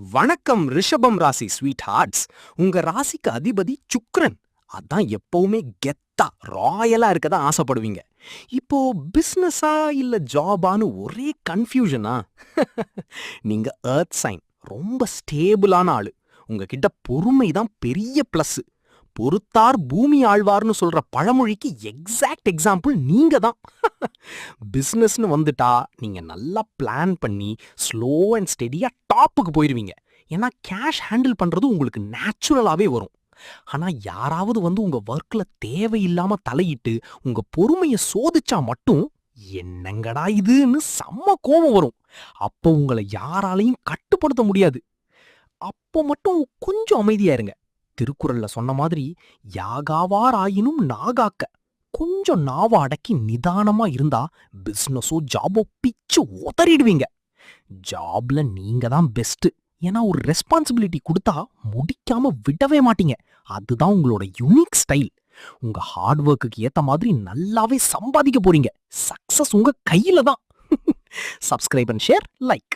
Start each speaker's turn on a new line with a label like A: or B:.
A: வணக்கம் ரிஷபம் ராசி ஸ்வீட் ஹார்ட்ஸ். உங்க ராசிக்கு அதிபதி சுக்கிரன். அதான் எப்பவுமே கெத்தா ராயலா இருக்கதான் ஆசைப்படுவீங்க. இப்போ பிசினஸா இல்ல ஜாபான்னு ஒரே கன்ஃபியூஷனா? நீங்க எர்த் சைன், ரொம்ப ஸ்டேபிளான ஆளு. உங்ககிட்ட பொறுமை தான் பெரிய பிளஸ். பொறுத்தார் பூமி ஆழ்வார்னு சொல்ற பழமொழிக்கு எக்ஸாக்ட் எக்ஸாம்பிள் நீங்க தான். பிசினஸ்னு வந்துட்டா நீங்க நல்லா பிளான் பண்ணி ஸ்லோ அண்ட் ஸ்டெடியா டாப்புக்கு போயிருவீங்க. ஏன்னா கேஷ் ஹேண்டில் பண்றது உங்களுக்கு நேச்சுரலாவே வரும். ஆனா யாராவது வந்து உங்க ஒர்க்ல தேவையில்லாம தலையிட்டு உங்க பொறுமைய சோதிச்சா மட்டும் என்னங்கடா இதுன்னு செம்ம கோபம் வரும். அப்போ உங்களை யாராலையும் கட்டுப்படுத்த முடியாது. அப்போ மட்டும் கொஞ்சம் அமைதியா இருங்க. திருக்குறள்ல சொன்ன மாதிரி யாகாவார் ஆயினும் நாகாக்க. கொஞ்சம் நாவ அடக்கி நிதானமா இருந்தா பிசினஸோ ஜாபோ பிச்சு உதறிடுவீங்க. ஜாப்ல நீங்க தான் பெஸ்ட். ஏன்னா ஒரு ரெஸ்பான்சிபிலிட்டி கொடுத்தா முடிக்காம விடவே மாட்டீங்க. அதுதான் உங்களோட யூனிக் ஸ்டைல். உங்க ஹார்ட் ஒர்க்குக்கு ஏத்த மாதிரி நல்லாவே சம்பாதிக்க போறீங்க. சக்சஸ் உங்க கையில தான். Subscribe and share, like.